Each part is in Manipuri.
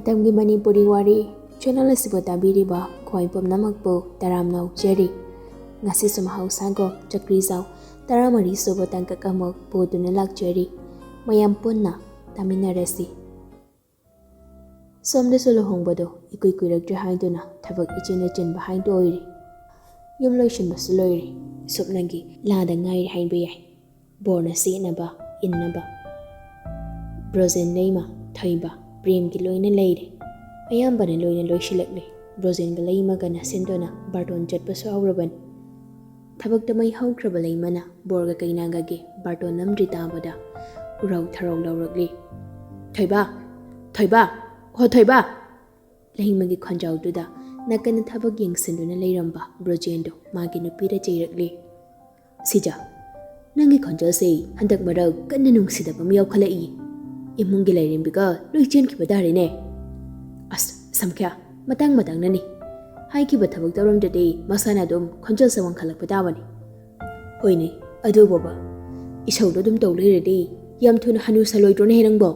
Matamgi Manipuri Wari channel asibo tabiriba khoi pumnamakpu taramnau jeri ngasi sumahausago Chakrijao taramari sobo tangkakamok poduna lakjeri mayam punna taminarasi somde solo hongbado ikui kuirakje haiduna thabak ichina chinba haido oiri yumloishin basuloiri sopnagi lada ngai hainba yai borna sinaba innaba brozen neima thaiba prem ki loina leire ayambane loina loishilakle brozen ga leima ga nasendona barton chatpa sawraban thabak tamai haukraba leimana borga kaina ga ge barton namdri tabada urau tharau lawrakli thaiba ho thaiba leimagi khonjau duda nakana thabak yengsinduna leiramba brojendo magi nupira cheirakli sija nangi khonjal se handak marak kanna nungsida bam yaukhalai imungi lairimbiga loi chen ki badarine as samkya matang nani hai ki bathabak tawram dade masana dum khonjal sawang khalak badawani hoine adu baba isaudo dum tawleirede yam thuna hanu saloi drone henangbo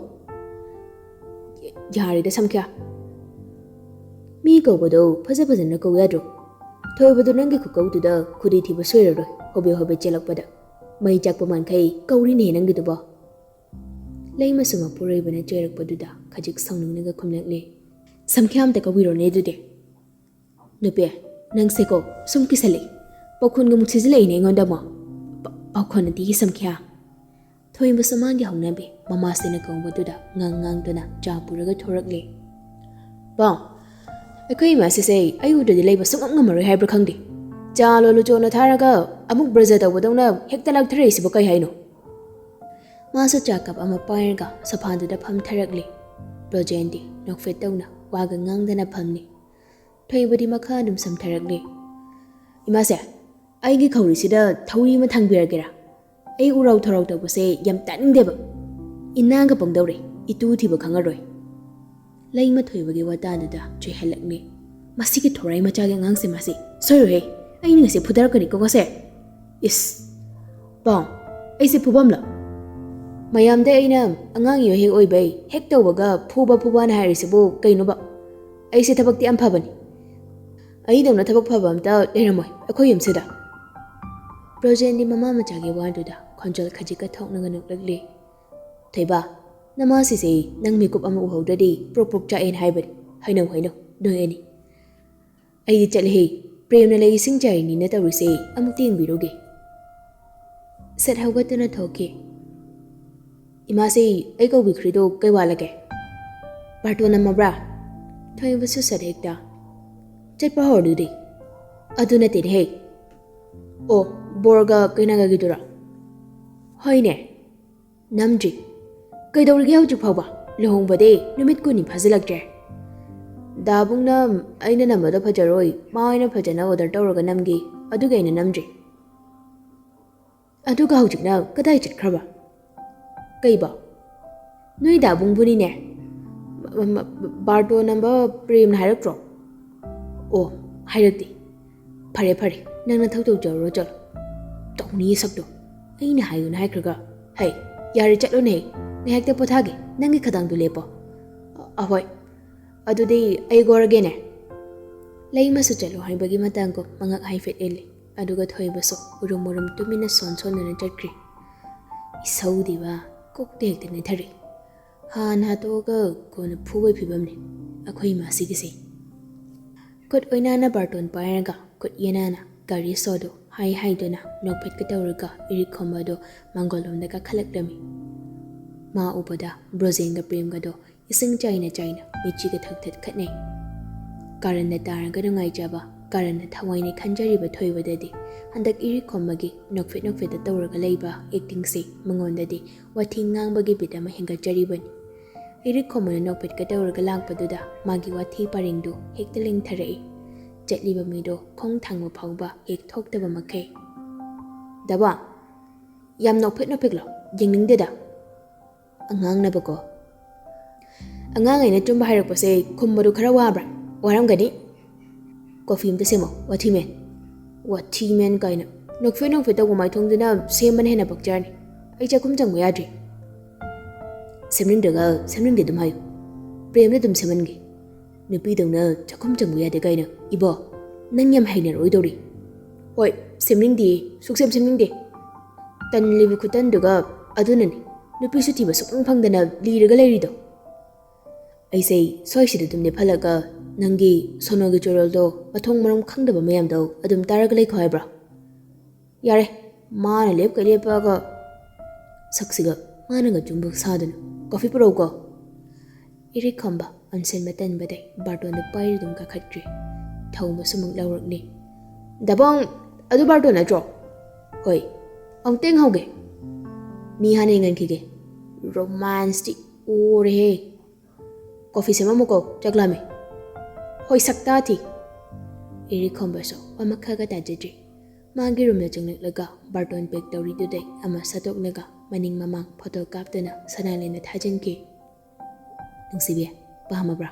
yari da samkya mi ko bodo phaja na ko yadro thoi bodo nangi ku kau da khudi thiba soiraro hobe chelak pada mai jak paman kai kauri ne nangi duba leima suma purai bana jerak paduda khajik saunung naga khumlakle samkhyam ta kawiro ne dude nupe nang seko sum kisale pakhun ga muksijile ne ngonda ma pakhon ti samkhya thoi ba samangi hongnabe mama sina kong paduda ngang dona ja puraga thorakle ba akai ma se ayu de leiba sungam ngamari haibra khangde ja lo lo jona tharaga amuk braja tawdona hekta lak thare sibo kai haino Masa cakap ama pairga saphandu da pham tharakli projendi nokfet tawna waga ngangdana phamni thoibadi makha dum sam tharakli imase aigi khawri sida thauri ma thangbiragera ai urau thorau tawbase yam taningdeba inanga pangdawre itu thiba khangaroi leima thoibagi wata da choi halakni masiki thorai macha ge ngangse masi soyo he ai ni ngase phudarakani ko gase is bang ai se phubamla mayamde aina angang yo hek oibai hek tawbaga phuba na hairisibu kainoba aise thabakti am phabani ai dawna thabak phaba amta leramoi akhoi yamseda projendi mama machage wanduda khonjal khajika thoknaga nuklakle thaiba namasi se nang mikup ama uhodadi prok cha en haibani haino doi ani ai chalhi premna lei singjai ni na tawrise amuting biroge set hawgatana thoke Imasi ai ko bikrido kai walage barton amabra thoi basu sadekta chatpa hordu de aduna te he o borga kaina ga gidura hoine namji kai dawrige hauju phawba lohong bade numit ko ni phazilakje dabungna aina namada phajaroi maina phajana order tawraga namgi aduga ina namji aduga haujikna kadai chitkraba Kaiba Nui da bungbuni ne Barto number Prem Harakro Oh Harakti Pare Nang na thau jaro jalo Tawni sakdo Aina hayun haikraga Hey Yari chatlo ne Ni hekte pothage Nangi khadang du lepo Ahoy Adudi ay gorage ne Laima su chalo haibagi matangko Mangak haifet ele Aduga thoi baso Urum tumina son na chatkri Isau diba Kokte hekte ne thari Han hatoga kona phubai phibamne akhoi ma sigise kot oinana barton pairaga kot yenana gari sodo hai dona nokpet ka tawraga iri khomado mangolom daga khalaklami ma ubada brozenga premga do ising chaina michi ga thak khatnai karan na taraga ngai jaba karan na thawaini khanjari ba thoibadadi handak iri khomagi nokfet da tawraga leiba acting se mangondadi wathi ngangbagi bidama hinga jaribani iri khomona nokpet ka tawraga lakpaduda magi wathi paringdu hekteling tharai chatliba mido khong thangma phawba ek thoktaba makai daba yam nokpet lo yengningdeda angang na bako angang aina tumba hairakpase khummadu khara wabra waramgani coffee mta semo wathi men kaina nokfet tawu mai thongduna semban hena bakjarni ai chakum changmu yadri semring de dum hayo ꯄ꯭ꯔꯦꯝꯅ ꯑꯗꯨꯝ ꯁꯦꯝꯍꯟꯒꯦ ꯅꯨꯄꯤꯗꯧꯅ ꯆꯥꯛꯈꯨꯝ ꯆꯪꯕ ꯌꯥꯗꯦ ꯀꯥꯏꯅ ꯏꯕꯣ ꯅꯪ ꯌꯥꯝ ꯍꯩꯅꯔꯣꯏꯗꯧꯔꯤ ꯍꯣꯏ ꯁꯦꯝꯅꯤꯡꯗꯦ ꯁꯨꯛꯁꯦꯝ ꯁꯦꯝꯅꯤꯡꯗꯦ ꯇꯟꯂꯤꯕ ꯈꯨꯇꯟꯗꯨꯒ ꯑꯗꯨꯅꯅꯤ ꯅꯨꯄꯤꯁꯨ ꯊꯤꯕ ꯁꯨꯛꯐꯪ ꯐꯪꯗꯅ ꯂꯤꯔꯒ ꯂꯩꯔꯤꯗꯣ ꯑꯩꯁꯦ ꯁ꯭ꯋꯥꯏꯁꯤꯗ ꯑꯗꯨꯝ ꯂꯦꯞꯍꯜꯂꯒ ꯅꯪꯒꯤ ꯁꯣꯅꯣꯒꯤ ꯆꯣꯔꯣꯜꯗꯣ ꯃꯊꯣꯡ ꯃꯔꯝ ꯈꯪꯗꯕ ꯃꯌꯥꯝꯗꯣ ꯑꯗꯨꯝ ꯇꯥꯔꯒ ꯂꯩꯈꯣ ꯍꯥꯏꯕ꯭ꯔꯥ ꯌꯥꯔꯦ ꯃꯥꯅ ꯂꯦꯞꯀ ꯂꯦꯞꯄꯒ ꯁꯛꯁꯤꯒ ꯃꯥꯅꯒ ꯆꯨꯝꯕ ꯁꯥꯗꯅ ꯀꯣꯐꯤ ꯄꯨꯔꯛꯎꯀꯣ ꯏꯔꯤꯛ ꯈꯝꯕ ꯑꯟꯁꯟꯕ ꯇꯟꯕꯗꯩ ꯕꯥꯔꯇꯣꯟꯗ ꯄꯥꯏꯔꯗꯨꯝ ꯀꯥꯈꯠꯈ꯭ꯔꯦ ꯊꯧꯃꯁꯨꯃꯨꯛ ꯂꯧꯔꯛꯂꯦ ꯗꯕꯪ ꯑꯗꯨ ꯕꯥꯔꯇꯣꯟ ꯅꯠꯇ꯭ꯔꯣ ꯍꯣꯏ ꯑꯃꯨꯛꯇ ꯌꯦꯡꯍꯧꯒꯦ ꯃꯤ ꯍꯥꯟꯅ ꯌꯦꯡꯍꯟꯈꯤꯒꯦ ꯔꯣꯃꯥꯟꯁꯇꯤ ꯑꯣꯔꯦꯍꯦ ꯀꯣꯐꯤ ꯁꯦꯝꯃꯝꯃꯨꯀꯣ ꯆꯥꯛ ꯂꯥꯝꯃꯦ ꯍꯣꯏ ꯁꯛꯇꯥ ꯊꯤ ꯏꯔꯤꯛ ꯈꯝꯕꯁꯨ ꯑꯃꯈꯒ ꯇꯥꯖꯗ꯭ꯔꯤ ꯃꯥꯒꯤ ꯔꯨꯝꯗ ꯆꯪꯂꯛꯂꯒ ꯕꯥꯔꯇꯣꯟ ꯄꯦꯛ ꯇꯧꯔꯤꯗꯨꯗꯩ ꯑꯃ ꯁꯠꯇꯣꯛꯂꯒ ꯃꯅꯤꯡ ꯃꯃꯥꯡ ꯐꯣꯇꯣ ꯀꯥꯞꯇꯨꯅ ꯁꯅꯥꯂꯦꯟꯗ ꯊꯥꯖꯤꯟꯈꯤ ꯅꯨꯡꯁꯤꯕꯤ ꯄꯥꯝꯃꯕ꯭ꯔꯥ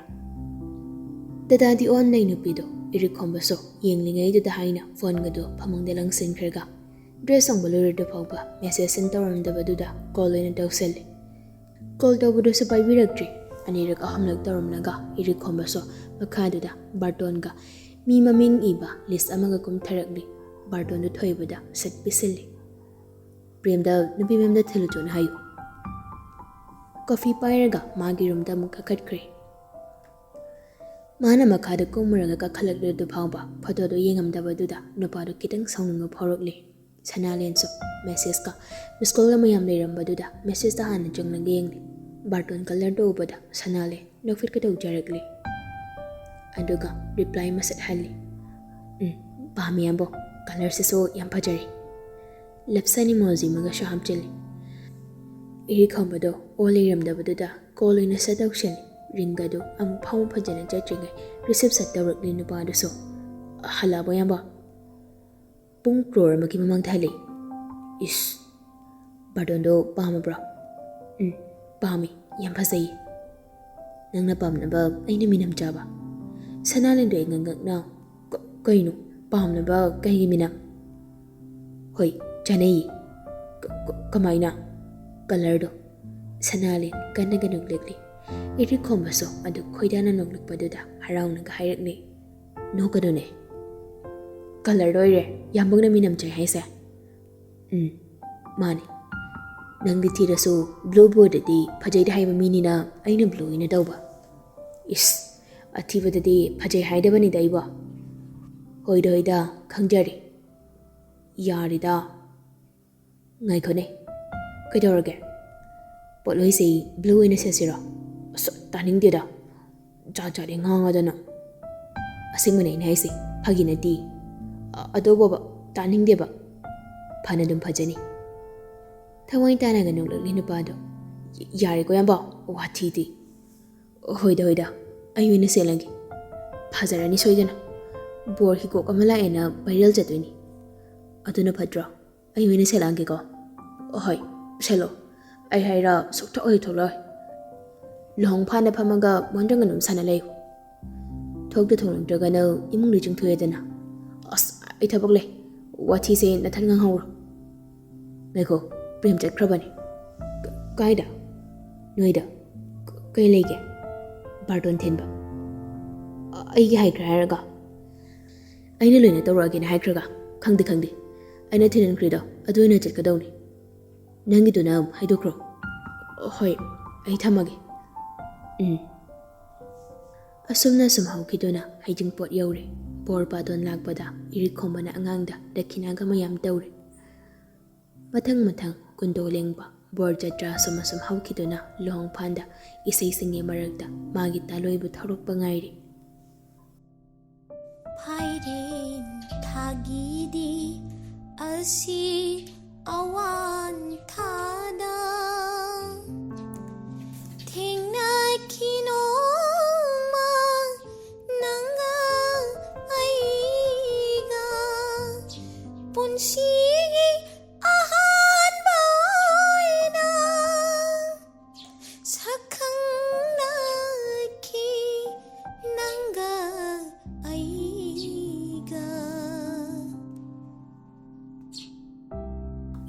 ꯗꯗꯥꯗꯤ ꯑꯣꯟꯂꯩ ꯅꯨꯄꯤꯗꯣ ꯏꯔꯤꯛ ꯈꯣꯝꯕꯁꯨ ꯌꯦꯡꯂꯤꯉꯩꯗꯨꯗ ꯍꯥꯏꯅ ꯐꯣꯟꯒꯗꯣ ꯐꯃꯨꯡꯗ ꯂꯪꯁꯤꯟꯈ꯭ꯔꯒ ꯗ꯭ꯔꯦꯁ ꯍꯣꯡꯕ ꯂꯣꯏꯔꯗꯨ ꯐꯥꯎꯕ ꯃꯦꯁꯦꯖ ꯁꯦꯟ ꯇꯧꯔꯝꯗꯕꯗꯨꯗ ꯀꯣꯜ ꯑꯣꯏꯅ ꯇꯧꯁꯜꯂꯤ ꯀꯣꯜ ꯇꯧꯕꯗꯨꯁꯨ ꯄꯥꯏꯕꯤꯔꯛꯇ꯭ꯔꯤ ꯑꯅꯤꯔꯛ ꯑꯍꯨꯝꯂꯛ ꯇꯧꯔꯝꯂꯒ ꯏꯔꯤꯛ ꯈꯣꯝꯕꯁꯨ ꯃꯈꯥꯗꯨꯗ ꯕꯥꯔꯇꯣꯟꯒ ꯃꯤ ꯃꯃꯤꯡ ꯏꯕ ꯂꯤꯁ ꯑꯃꯒ ꯀꯨꯝꯊꯔꯛꯂꯤ ꯕꯥꯔꯇꯣꯟꯗꯨ ꯊꯣꯏꯕꯗ ꯁꯠ ꯄꯤꯁꯤꯜꯂꯤ ꯄ꯭ꯔꯦꯝꯗ ꯅꯨꯄꯤ ꯃꯌꯨꯝꯗ ꯊꯤꯜꯂꯨꯆꯣꯅ ꯍꯥꯏꯌꯨ ꯀꯣꯐꯤ ꯄꯥꯏꯔꯒ ꯃꯥꯒꯤ ꯔꯨꯝꯗ ꯑꯃꯨꯛ ꯀꯥꯈꯠꯈ꯭ꯔꯦ ꯃꯥꯅ ꯃꯈꯥꯗ ꯀꯨꯝꯃꯨꯔꯒ ꯀꯥꯈꯠꯂꯛꯂꯤꯗꯨ ꯐꯥꯎꯕ ꯐꯣꯇꯣꯗꯣ ꯌꯦꯡꯉꯝꯗꯕꯗꯨꯗ ꯅꯨꯄꯥꯗꯣ ꯈꯤꯇꯪ ꯁꯥꯎꯅꯤꯡꯕ ꯐꯥꯎꯔꯛꯂꯤ ꯁꯅꯥꯂꯦꯟꯁꯨ ꯃꯦꯁꯦꯖꯀ ꯃꯤꯁꯀꯣꯜꯒ ꯃꯌꯥꯝ ꯂꯩꯔꯝꯕꯗꯨꯗ ꯃꯦꯁꯦꯖꯇ ꯍꯥꯟꯅ ꯆꯪꯂꯒ ꯌꯦꯡꯂꯤ ꯕꯥꯔꯇꯣꯟ ꯀꯂꯔꯗꯣ ꯎꯕꯗ ꯁꯅꯥꯂꯦꯟ ꯅꯣꯛꯐꯤꯠꯀ ꯇꯧꯖꯔꯛꯂꯤ ꯑꯗꯨꯒ ꯔꯤꯄ꯭ꯂꯥꯏ ꯃꯁꯠ ꯍꯜꯂꯤ ꯄꯥꯝꯃꯤ ꯌꯥꯝꯕꯣ ꯀꯂꯔꯁꯤꯁꯨ ꯌꯥꯝ ꯐꯖꯔꯤ ꯂꯞꯁꯟ ꯏꯃꯣꯖꯤ ꯑꯃꯒꯁꯨ ꯍꯥꯞꯆꯤꯜꯂꯤ ꯏꯔꯤꯛ ꯈꯝꯕꯗꯣ ꯑꯣ ꯂꯩꯔꯝꯗꯕꯗꯨꯗ ꯀꯣꯜ ꯑꯣꯏꯅ ꯁꯠ ꯇꯧꯁꯜꯂꯤ ꯔꯤꯡꯒꯗꯨ ꯑꯃꯨꯛ ꯐꯥꯎ ꯐꯖꯅ ꯆꯠꯇ꯭ꯔꯤꯉꯩ ꯔꯤꯁꯤꯞ ꯁꯠ ꯇꯧꯔꯛꯂꯤ ꯅꯨꯄꯥꯗꯨꯁꯨ ꯍꯜꯂꯛꯑꯕꯣ ꯌꯥꯝꯕ ꯄꯨꯡ ꯀ꯭ꯔꯣꯔ ꯑꯃꯒꯤ ꯃꯃꯥꯡꯗ ꯍꯜꯂꯛꯏ ꯏꯁ ꯕꯥꯔꯇꯣꯟꯗꯣ ꯄꯥꯝꯃꯕ꯭ꯔꯣ ꯄꯥꯝꯃꯤ ꯌꯥꯝ ꯐꯖꯩꯌꯦ ꯅꯪꯅ ꯄꯥꯝꯅꯕ ꯑꯩꯅ ꯃꯤꯅꯝ ꯆꯥꯕ ꯁꯅꯥꯂꯦꯟꯗꯣ ꯑꯩ ꯉꯛꯅ ꯀꯩꯅꯣ ꯄꯥꯝꯅꯕ ꯀꯩꯒꯤ ꯃꯤꯅꯝ ꯍꯣꯏ ꯆꯥꯅꯩꯌꯦ ꯀꯃꯥꯏꯅ ꯀꯂꯔꯗꯣ ꯁꯅꯥꯂꯦꯟ ꯀꯟꯅꯒ ꯅꯣꯛꯂꯛꯂꯤ ꯏꯔꯤꯛ ꯈꯣꯝꯕꯁꯨ ꯑꯗꯨ ꯈꯣꯏꯗꯥꯅ ꯅꯣꯛꯂꯛꯄꯗꯨꯗ ꯍꯔꯥꯎꯅꯒ ꯍꯥꯏꯔꯛꯂꯤ ꯅꯣꯛꯀꯗꯨꯅꯦ ꯀꯂꯔꯗꯣ ꯑꯣꯏꯔꯦ ꯌꯥꯝꯕꯪꯅ ꯃꯤꯅꯝ ꯆꯥꯏ ꯍꯥꯏꯁꯦ ꯃꯥꯅꯤ ꯅꯪꯗꯤ ꯊꯤꯔꯁꯨ ꯕ꯭ꯂꯨ ꯕꯣꯔꯗꯗꯤ ꯐꯖꯩꯗ ꯍꯥꯏꯕ ꯃꯤꯅꯤꯅ ꯑꯩꯅ ꯕ꯭ꯂꯨ ꯑꯣꯏꯅ ꯇꯧꯕ ꯏꯁ ꯑꯊꯤꯕꯗꯗꯤ ꯐꯖꯩ ꯍꯥꯏꯗꯕꯅꯤꯗ ꯑꯩꯕꯣ ꯍꯣꯏꯗ ꯈꯪꯖꯔꯤ ꯌꯥꯔꯤꯗ ꯉꯥꯏꯈꯣꯅꯦ ꯀꯩꯗꯧꯔꯒꯦ ꯄꯣꯠꯂꯣꯏꯁꯤ ꯕ꯭ꯂꯨ ꯑꯣꯏꯅ ꯁꯦꯠꯁꯤꯔꯣ ꯑꯁ ꯇꯥꯅꯤꯡꯗꯦꯗ ꯖꯥꯠ ꯉꯥꯡꯉꯗꯅ ꯑꯁꯦꯡꯕꯅꯦ ꯑꯩꯅ ꯍꯥꯏꯁꯤ ꯐꯥꯒꯤ ꯅꯠꯇꯦ ꯑꯗꯨꯕꯣꯕ ꯇꯥꯅꯤꯡꯗꯦꯕ ꯐꯅ ꯑꯗꯨꯝ ꯐꯖꯅꯤ ꯊꯋꯥꯏ ꯇꯥꯅꯒ ꯅꯣꯛꯂꯛꯂꯤ ꯅꯨꯄꯥꯗꯣ ꯌꯥꯔꯦꯀꯣ ꯌꯥꯝꯕ ꯋꯥꯊꯤꯗꯤ ꯍꯣꯏꯗ ꯑꯩ ꯑꯣꯏꯅ ꯁꯦꯠꯂꯒꯦ ꯐꯖꯔꯅꯤ ꯁꯣꯏꯗꯅ ꯕꯣꯔ ꯍꯤꯀꯣꯛ ꯑꯃ ꯂꯥꯛꯑꯦꯅ ꯚꯥꯏꯔꯦꯜ ꯆꯠꯇꯣꯏꯅꯤ ꯑꯗꯨꯅ ꯐꯠꯇ꯭ꯔꯣ ꯑꯩ ꯑꯣꯏꯅ ꯁꯦꯠꯂꯛꯑꯒꯦꯀꯣ ꯍꯣꯏ ꯁꯦꯠꯂꯣ ꯑꯩ ꯍꯥꯏꯔ ꯁꯨꯛꯊꯣꯛꯑꯣꯏ ꯊꯣꯛꯂꯛꯑꯣꯏ ꯂꯨꯍꯣꯡ ꯐꯥꯟꯗ ꯐꯝꯃꯒ ꯃꯣꯟꯗ꯭ꯔꯪ ꯑꯗꯨꯝ ꯁꯥꯟꯅ ꯂꯩꯌꯨ ꯊꯣꯛꯂꯛꯇ꯭ꯔꯒꯅ ꯏꯃꯨꯡꯗ ꯆꯨꯡꯊꯣꯛꯑꯦꯗꯅ ꯑꯁ ꯑꯩ ꯊꯕꯛ ꯂꯩ ꯋꯥꯊꯤꯁꯦ ꯅꯊꯟ ꯉꯥꯡꯍꯧꯔꯣ ꯉꯥꯏꯈꯣ ꯄ꯭ꯔꯦꯝ ꯆꯠꯈ꯭ꯔꯕꯅꯤ ꯀꯥꯏꯗ ꯅꯣꯏꯗ ꯀꯩ ꯂꯩꯒꯦ ꯕꯥꯔꯇꯣꯟ ꯊꯤꯟꯕ ꯑꯩꯒꯤ ꯍꯥꯏꯈ꯭ꯔꯦ ꯍꯥꯏꯔꯒ ꯑꯩꯅ ꯂꯣꯏꯅ ꯇꯧꯔꯛꯑꯒꯦꯅ ꯍꯥꯏꯈ꯭ꯔꯒ ꯈꯪꯗꯦ ꯑꯩꯅ ꯊꯤꯟꯍꯟꯈ꯭ꯔꯤꯗꯣ ꯑꯗꯨ ꯑꯣꯏꯅ ꯆꯠꯀꯗꯧꯅꯤ ꯅꯪꯒꯤꯗꯨꯅ ꯍꯥꯏꯗꯣꯛꯈ꯭ꯔꯣ ꯍꯣꯏ ꯑꯩ ꯊꯝꯃꯒꯦ ꯑꯁꯨꯝꯅ ꯁꯨꯝ ꯍꯧꯈꯤꯗꯨꯅ ꯍꯩꯖꯤꯡꯄꯣꯠ ꯌꯧꯔꯦ ꯕꯣꯔ ꯕꯥꯇꯣꯟ ꯂꯥꯛꯄꯗ ꯏꯔꯤꯛ ꯈꯣꯝꯕꯅ ꯑꯉꯥꯡꯗ ꯗꯈꯤꯅꯥꯒ ꯃꯌꯥꯝ ꯇꯧꯔꯦ ꯃꯊꯪ ꯀꯨꯟꯗꯣ ꯂꯦꯡꯕ ꯕꯣꯔ ꯖꯇ꯭ꯔꯥ ꯑꯁꯨꯝ ꯍꯧꯈꯤꯗꯨꯅ ꯂꯨꯍꯣꯡꯐꯥꯟꯗ ꯏꯁꯩꯁꯤꯡꯒꯤ ꯃꯔꯛꯇ ꯃꯥꯒꯤ ꯇꯥꯂꯣꯏꯕꯨ ꯊꯧꯔꯛꯄ ꯉꯥꯏꯔꯤ ꯐꯥꯏꯔꯦꯟ ꯊꯥꯒꯤꯗꯤ ꯑꯁꯤ ꯑꯋꯥꯟ ꯊꯥꯗ ꯊꯦꯡꯅꯈꯤꯅꯣꯃ ꯅꯪꯒ ꯑꯩꯒ ꯄꯨꯟꯁꯤꯒꯤ ꯑꯍꯥꯟꯕ ꯑꯣꯏꯅ ꯁꯛꯈꯪꯅꯈꯤ ꯅꯪꯒ ꯑꯩꯒ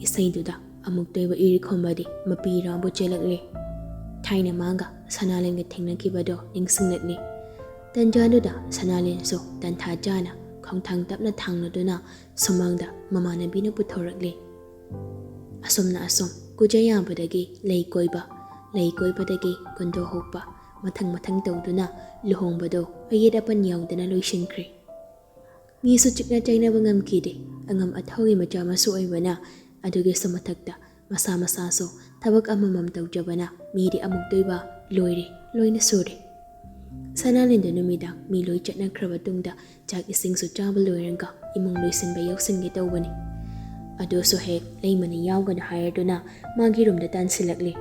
ꯏꯁꯩꯗꯨꯗ ꯑꯃꯨꯛꯇꯣꯏꯕ ꯏꯔꯤꯛ ꯈꯣꯝꯕꯗꯤ ꯃꯄꯤ ꯔꯥꯎꯕꯨ ꯆꯦꯜꯂꯛꯂꯦ Thayna manga Sanalenga Tengnakibado Ningsingletli. Tanjanuda Sanalenso Danthajana Kongtang Tapna Tangnaduna Sumangda Mamanabina Putorakli. Asomna asom Kujayambadagi Lay Koibadagi Kundo Hopa Matang Toduna Luhongbado Ayedapan Yaudana Luishinkri. Misu Chikna China Bangam Kidi Angam Athogi Majama Suaibana Adugi Samatakta Masama Saso Tabak Amamam Taujabana Midi Amukduba Loina Suri. Sanalinda Numida Miloi Chatna Kravatunda Jak Ising Sujaba Loiranga Imong Luisin Bayoksin Gitawani. Ado so hek Laymani Yawgan Hireduna Magirum the Tansilakli.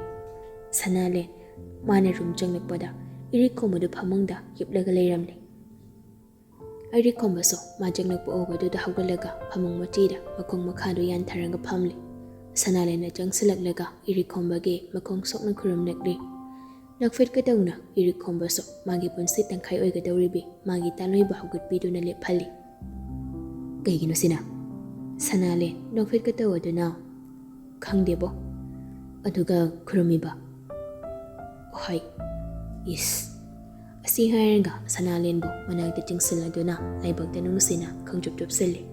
Sanalen Mane Rum Janglakpada Irikomodu Pamunda Yiplagalayramni. Irikombaso Majanglakpo over to the Hogalaga Pamung Matida Makong Makado Yan Taranga Pamli. Sanalena Jangsilaklaga Irikombage Makong Sokna Kurum Nekli. Nakfit Kadona Irikombaso Magi Punsit and Kai Oigadoribi Magi Taloi Bahugut Biduna Lepali. Gayinosina. Sanale Nakfit Katawa now. Kangdebo Aduga Kurumiba. Ohai Is Asi Hiranga Sanalenbo Manag the Jingsiladuna Laibag the Nungsina Kangjup Silly.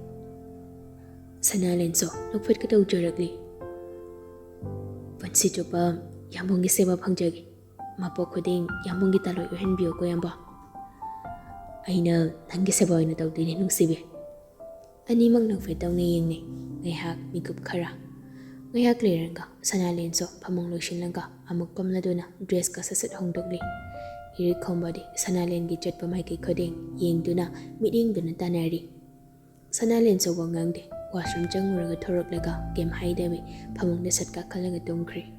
Sanalenso Nakfit Kataw Jaragli. Pansitupa Yambongi Seba Pangjagi. Mapo Kuding Yambongi Talo Henbio Goyamba. Aina Nangiseba in a dog in Nungsibi. Ani Mang Nakfit down the Yingni. They have Mikup Kara. Ngaya Clearanga, Sanalenso, Pamong Lushinlanga, Amukpam Laduna, Dress Casset Hong Dogli. Iricombody, Sanalengi Jet Pamaki Coding, Ying Duna, meeting Dunatanari. Sanalenso Wangangde, Washroom Janguraga Toroklega, Game Hideaway, Pamong the Setka Kalanga Donkri.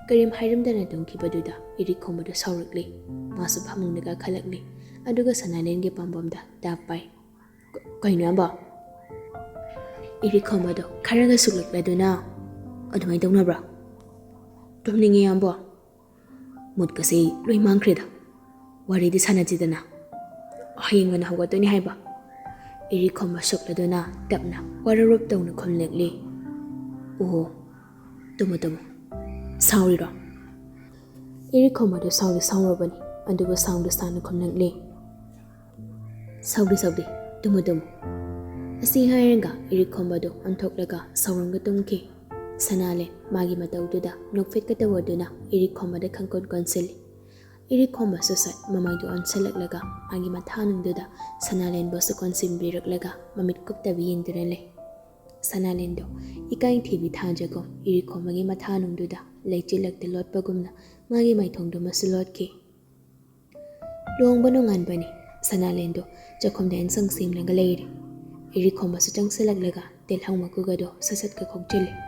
Karim Hiram Dana Donki Baduda, Iricombodo Sauragli, Masu Pamong the Kalakli, Aduga Sanalengi Pambomda, Dapai. Koinamba Iricombodo, Karanga Suluk Laduna. Adumay daw na bra? Tumningi yan ba? Mood kasi loy mangkrida. Wari di sana dito na. Hayang nga nahuwa to ni Haiba. Irikom masok na doon na dap na wararup daw na kumlegli. Oo, tumo. Sorry ra. Irikom mado sorry ba ni? Ando ba sound sana kumlegli? Sorry, tumo. Asi hayang nga irikom mado antok laga saurang gatong ki. Sanale Magi Mataududa Nokfit Katawaduna Iricomba the Kankon Consili. Iricomba Susat Mamadu on Select Magi Matanung Duda Sanalen Bosu Consim Birak Laga Mamit Kupta Being Direle. Sanalendo Ikain TV Tajago Iricomba Matanung Duda Lechilak the Lord Bagumna Magi Maitong Dumasulot Ki. Long Banungan Bani Sanalendo Jakom the Ensang Sim Langalade. Iricomba Sujang Select Laga Del Hamakugado Sasat Kakokjili.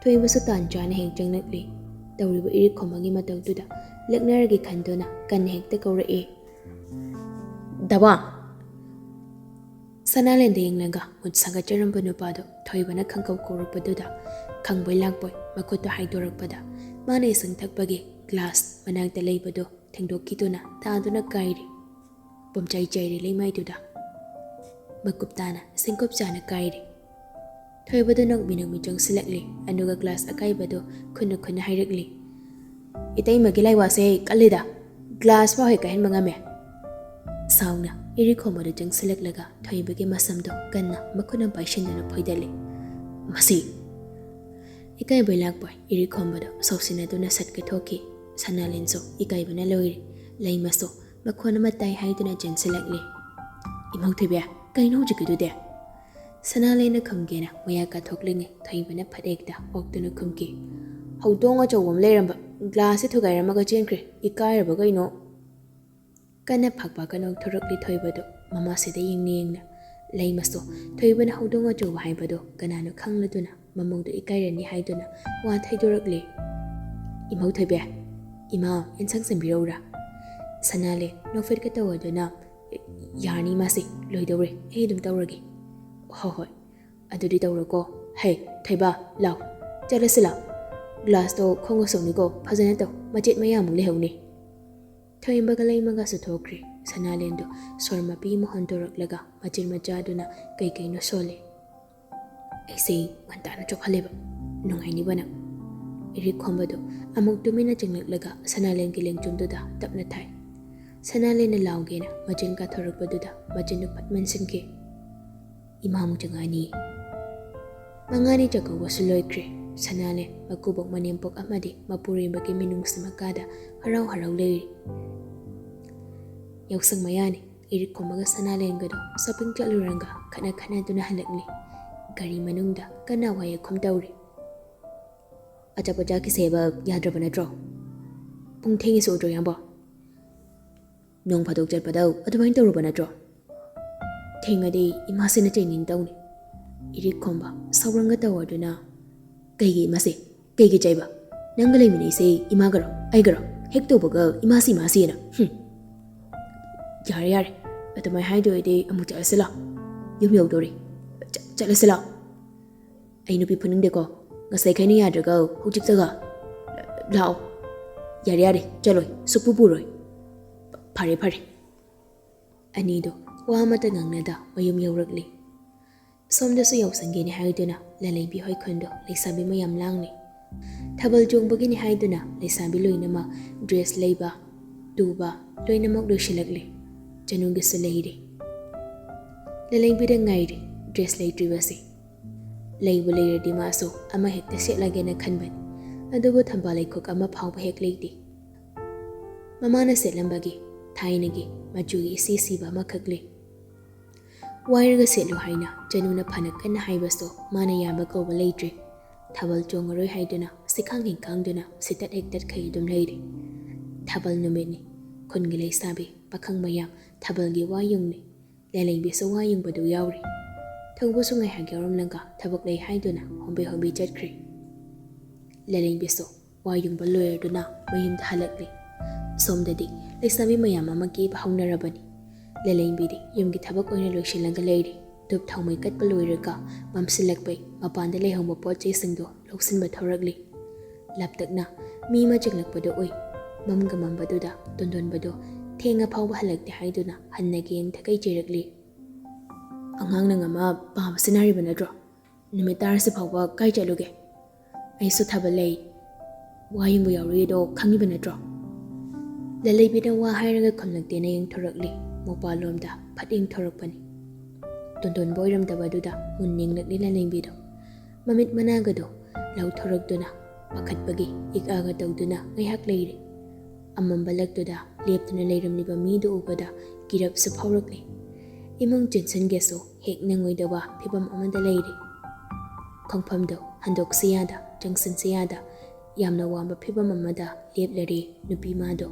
Toy was a tan John Hank Jangnatly. The river Iricomagi Mataududa, Leknargi Kandona, can hang the Kora E. Dawa Sanalan the Inglanga would Saga Jerum Banupado, Toybana Kanko Koro Paduda, Kang Boy Lagboy, Makoto Hydoropada, Mane Sang Takbagi, Glass, Manag the Labado, Tangdo Kituna, Taduna Kairi. Bumjai Jerry lay my duda. Makuptana, Sinkop Jana Kairi. Toybado nang binamijong silakli, anuga glass akaybado, kuna hairagli. Itay magilay wase, kalida, glass mo kahin mga me. Sauna, irikomodo jang silaklaga, toybagi masamdo, ganna, makunang paisyan na poydali. Masi. Ikay balagboy, irikomodo, sausinado na sat katoki, sanalinso, ikay ba na loiri, lay maso, makuna matay haydo na jang silakli. Imang tibya, kayo na hujigido de. Sanalay na kumgena, maya katoklingi, toiba na padegda, okto na kumki. Haudong ajo wam leramba, glass ito gaya maga jenkri, ikaya ba kayo no? Kana pagbagan og turukli toibado, mama sida ying na. Lay maso, toiba na haudong ajo wahaybado, ganano kang laduna, mamong do ikaya ni hayduna, wat haydurukli. Imaw toiba, imaw, insang sambiraw. Sanalay, no fit katawado na, yarni masi, loydawri, dum tawragi. Hoy, adudi tawrago, hey, thaiba, lao, jalasila, glass to kongo sonigo, pazanato, majit mayamong lihawni. Toimba galay mga sutokri, sanalendo, sorma pi mo handorak laga, majil majado na kay no sole. Ay say, wanta na chok haliba, nung ay ni ba na. ꯏꯔꯤꯛ ꯈꯣꯝꯕꯗꯨ ꯑꯃꯨꯛ ꯇꯨꯃꯤꯟꯅ ꯆꯪꯂꯛꯂꯒ ꯁꯅꯥꯂꯦꯟꯒꯤ ꯂꯦꯡꯖꯨꯝꯗꯨꯗ ꯇꯞꯅ ꯊꯥꯏ. ꯁꯅꯥꯂꯦꯟꯅ ꯂꯥꯎꯒꯦꯅ ꯃꯆꯤꯟ ꯀꯥꯊꯣꯔꯛꯄꯗꯨꯗ ꯃꯆꯤꯟꯗꯨ ꯐꯠ ꯃꯟꯁꯤꯟꯈꯤ. ꯏꯃꯥꯃꯨꯛ ꯆꯪꯉꯛꯑꯅꯤ. ꯃꯉꯥꯅꯤ ꯆꯥꯛꯀꯧꯕꯁꯨ ꯂꯣꯏꯈ꯭ꯔꯦ. ꯁꯅꯥꯂꯦꯟ ꯃꯀꯨꯕꯣꯛ ꯃꯅꯦꯝꯄꯣꯛ ꯑꯃꯗꯤ ꯃꯄꯨꯔꯣꯏꯕꯒꯤ ꯃꯤꯅꯨꯡꯁꯤ ꯃꯈꯥꯗ ꯍꯔꯥꯎ ꯍꯔꯥꯎ ꯂꯩꯔꯤ. ꯌꯥꯎꯁꯪ ꯃꯌꯥꯅꯤ. ꯏꯔꯤꯛ ꯈꯣꯝꯕꯒ ꯁꯅꯥꯂꯦꯟꯒꯗꯣ ꯁꯣꯄꯤꯡ ꯆꯠꯂꯨꯔꯒ ꯈꯠꯅꯗꯨꯅ ꯍꯜꯂꯛꯂꯤ. ꯒꯥꯔꯤ ꯃꯅꯨꯡꯗ ꯀꯟꯅ ꯋꯥꯌꯦꯛꯈꯨꯝ ꯇꯧꯔꯤ. ꯑꯆꯥꯄꯣꯠ ꯆꯥꯈꯤꯁꯦꯕ ꯌꯥꯗ꯭ꯔꯕ ꯅꯠꯇ꯭ꯔꯣ? ꯄꯨꯡ ꯊꯦꯡꯉꯤꯁꯨ ꯎꯗ꯭ꯔꯣ ꯌꯥꯝꯕꯣ? ꯅꯣꯡ ꯐꯥꯗꯣꯛ ꯆꯠꯄꯗ ꯑꯗꯨꯃꯥꯏꯅ ꯇꯧꯔꯨꯕ ꯅꯠꯇ꯭ꯔꯣ? ꯊꯦꯡꯉꯗꯤ ꯏꯃꯥꯁꯤꯅ ꯆꯩꯅꯤꯡ ꯇꯧꯅꯤ. ꯏꯔꯤꯛ ꯈꯣꯝꯕ ꯁꯥꯎꯔꯪꯒ ꯇꯧꯔꯗꯨꯅ ꯀꯩꯒꯤ ꯏꯃꯥꯁꯦ? ꯀꯩꯒꯤ ꯆꯩꯕ? ꯅꯪꯒ ꯂꯩꯃꯤꯟꯅꯩꯁꯦ ꯏꯃꯥꯒꯔꯣ ꯑꯩꯒꯔꯣ? ꯍꯦꯛ ꯇꯧꯕꯒ ꯏꯃꯥꯁꯤꯅ. ꯌꯥꯔꯦ. ꯑꯗꯨꯃꯥꯏꯅ ꯍꯥꯏꯗꯣꯏꯗꯤ ꯑꯃꯨꯛ ꯆꯠꯂꯁꯤ ꯂꯥꯛ. ꯌꯨꯝ ꯌꯧꯗꯣꯔꯤ. ꯆꯠꯂꯁꯤ ꯂꯥꯛ. ꯑꯩ ꯅꯨꯄꯤ ꯐꯨꯅꯤꯡꯗꯦꯀꯣ. ꯉꯁꯥꯏꯈꯩꯅ ꯌꯥꯗ꯭ꯔꯒ ꯍꯧꯖꯤꯛꯇꯒ. ꯂꯥꯛꯑꯣ. ꯌꯥꯔꯦ. ꯆꯠꯂꯣꯏ. ꯁꯨꯛꯄꯨ ꯄꯨꯔꯣꯏ. ꯐꯔꯦ. ꯑꯅꯤꯗꯣ ꯋꯥ ꯑꯃꯇ ꯉꯥꯡꯅꯗ ꯃꯌꯨꯝ ꯌꯧꯔꯛꯂꯤ. ꯁꯣꯝꯗꯁꯨ ꯌꯥꯎꯁꯪꯒꯤꯅꯤ ꯍꯥꯏꯗꯨꯅ ꯂꯂꯩꯕꯤ ꯍꯣꯏ ꯈꯨꯟꯗꯣ ꯂꯩꯁꯥꯕꯤ ꯃꯌꯥꯝ ꯂꯥꯡꯂꯤ. ꯊꯥꯕꯜ ꯆꯣꯡꯕꯒꯤꯅꯤ ꯍꯥꯏꯗꯨꯅ ꯂꯩꯁꯥꯕꯤ ꯂꯣꯏꯅꯃꯛ ꯗ꯭ꯔꯦꯁ ꯂꯩꯕ, ꯇꯨꯕ ꯂꯣꯏꯅꯃꯛ ꯂꯣꯏꯁꯤꯜꯂꯛꯂꯤ. ꯆꯅꯨꯒꯤꯁꯨ ꯂꯩꯔꯤ. ꯂꯂꯩꯕꯤꯗ ꯉꯥꯏꯔꯤ ꯗ꯭ꯔꯦꯁ ꯂꯩꯇ꯭ꯔꯤꯕꯁꯤ. ꯂꯩꯕꯨ ꯂꯩꯔꯗꯤ ꯃꯥꯁꯨ ꯑꯃ ꯍꯦꯛꯇ ꯁꯦꯠꯂꯒꯦꯅ ꯈꯟꯕꯅꯤ. ꯑꯗꯨꯕꯨ ꯊꯝꯕꯥꯜ ꯂꯩꯈꯣꯛ ꯑꯃ ꯐꯥꯎꯕ ꯍꯦꯛ ꯂꯩꯇꯦ. ꯃꯃꯥꯅ ꯁꯦꯠꯂꯝꯕꯒꯤ ꯊꯥꯏꯅꯒꯤ ꯃꯆꯨꯒꯤ ꯏꯁꯤ ꯁꯤꯕ ꯑꯃꯈꯛ ꯂꯩ. ꯋꯥꯏꯔꯒ ꯁꯦꯠꯂꯨ ꯍꯥꯏꯅ ꯆꯅꯨꯅ ꯐꯅ ꯀꯟꯅ ꯍꯥꯏꯕꯁꯨ ꯃꯥꯅ ꯌꯥꯕ ꯀꯧꯕ ꯂꯩꯇ꯭ꯔꯤ. ꯊꯥꯕꯜ ꯆꯣꯡꯉꯔꯣꯏ ꯍꯥꯏꯗꯨꯅ ꯁꯤꯈꯥꯡ ꯍꯤꯡꯈꯥꯡꯗꯨꯅ ꯁꯤꯇꯠ ꯍꯦꯛꯇꯠꯈꯩ ꯑꯗꯨꯝ ꯂꯩꯔꯤ. ꯊꯥꯕꯜ ꯅꯨꯃꯤꯠꯅꯤ. ꯈꯨꯟꯒꯤ ꯂꯩꯁꯥꯕꯤ ꯄꯥꯈꯪ ꯃꯌꯥꯝ ꯊꯥꯕꯜꯒꯤ ꯋꯥ ꯌꯨꯡꯅꯤ. ꯂꯂꯩꯕꯤꯁꯨ ꯋꯥ ꯌꯨꯡꯕꯗꯨ ꯌꯥꯎꯔꯤ. ꯊꯧꯕꯁꯨ ꯉꯥꯏꯍꯥꯛ ꯌꯥꯎꯔꯝꯂꯒ ꯊꯕꯛ ꯂꯩ ꯍꯥꯏꯗꯨꯅ ꯍꯣꯝꯕꯤ ꯆꯠꯈ꯭ꯔꯤ. ꯂꯂꯩꯕꯤꯁꯨ ꯋꯥ ꯌꯨꯡꯕ ꯂꯣꯏꯔꯗꯨꯅ ꯃꯌꯨꯝꯗ ꯍꯜꯂꯛꯂꯤ. ꯁꯣꯝꯗꯗꯤ ꯂꯩꯁꯥꯕꯤ ꯃꯌꯥꯝ ꯑꯃ ꯀꯦꯕ ꯍꯧꯅꯔꯕꯅꯤ. ꯂꯂꯩꯕꯤꯗꯤ ꯌꯨꯝꯒꯤ ꯊꯕꯛ ꯑꯣꯏꯅ ꯂꯣꯏꯁꯤꯜꯂꯒ ꯂꯩꯔꯤ. ꯙꯨꯞ ꯊꯥꯎꯃꯩ ꯀꯠꯄ ꯂꯣꯏꯔꯒ ꯃꯝꯁꯤꯜꯂꯛꯄꯩ ꯃꯄꯥꯟꯗ ꯂꯩꯍꯧꯕ ꯄꯣꯠ ꯆꯩꯁꯤꯡꯗꯣ ꯂꯧꯁꯤꯟꯕ ꯊꯧꯔꯛꯂꯤ. ꯂꯥꯞꯇꯛꯅ ꯃꯤ ꯑꯃ ꯆꯪꯂꯛꯄꯗꯣ ꯎꯏ. ꯃꯝꯒ ꯃꯝꯕꯗꯨꯗ ꯇꯣꯟꯗꯣꯟꯕꯗꯣ ꯊꯦꯡꯉ ꯐꯥꯎꯕ ꯍꯜꯂꯛꯇꯦ ꯍꯥꯏꯗꯨꯅ ꯍꯟꯅꯒꯤ ꯌꯦꯡꯊꯀꯩ ꯆꯩꯔꯛꯂꯤ. ꯑꯉꯥꯡ ꯅꯪ ꯑꯃ ꯄꯥꯕ ꯁꯤꯟꯅꯔꯤꯕ ꯅꯠꯇ꯭ꯔꯣ? ꯅꯨꯃꯤꯠ ꯇꯥꯔꯁꯤ ꯐꯥꯎꯕ ꯀꯥꯏ ꯆꯠꯂꯨꯒꯦ? ꯑꯩꯁꯨ ꯊꯥꯕꯜ ꯂꯩ. ꯋꯥ ꯌꯨꯡꯕ ꯌꯥꯎꯔꯨꯏꯗꯣ ꯈꯪꯉꯤꯕ ꯅꯠꯇ꯭ꯔꯣ? ꯂꯂꯩꯕꯤꯅ ꯋꯥ ꯍꯥꯏꯔꯒ ꯈꯨꯝꯂꯛꯇꯦꯅ ꯌꯦꯡꯊꯣꯔꯛꯂꯤ. ꯃꯄꯥꯟꯂꯣꯝꯗ ꯐꯠ ꯌꯦꯡꯊꯣꯔꯛꯄꯅꯤ. ꯇꯣꯟꯗꯣꯟꯕ ꯑꯣꯏꯔꯝꯗꯕꯗꯨꯗ ꯃꯨꯟ ꯌꯦꯡꯂꯛꯂꯤ ꯂꯂꯩꯕꯤꯗꯣ. ꯃꯃꯤꯠ ꯃꯅꯥꯒꯗꯣ ꯂꯥꯎꯊꯣꯔꯛꯇꯨꯅ ꯄꯥꯈꯠꯄꯒꯤ ꯏꯛꯑꯒ ꯇꯧꯗꯨꯅ ꯉꯥꯏꯍꯥꯛ ꯂꯩꯔꯤ. ꯑꯃꯝꯕ ꯂꯛꯇꯨꯗ ꯂꯦꯞꯇꯨꯅ ꯂꯩꯔꯝꯂꯤꯕ ꯃꯤꯗꯨ ꯎꯕꯗ ꯀꯤꯔꯞꯁꯨ ꯐꯥꯎꯔꯛꯂꯤ. ꯏꯃꯨꯡ ꯆꯦꯟꯁꯤꯟꯒꯦꯁꯨ ꯍꯦꯛ ꯅꯪꯉꯣꯏꯗꯕ ꯐꯤꯕꯝ ꯑꯃꯗ ꯂꯩꯔꯤ. ꯈꯣꯡꯐꯝꯗꯣ ꯍꯟꯗꯣꯛꯁꯤ ꯌꯥꯗ, ꯆꯪꯁꯤꯟꯁꯤ ꯌꯥꯗ ꯌꯥꯝꯅ ꯋꯥꯡꯕ ꯐꯤꯕꯝ ꯑꯃꯗ ꯂꯦꯞꯂꯔꯤ ꯅꯨꯄꯤ ꯃꯥꯗꯣ.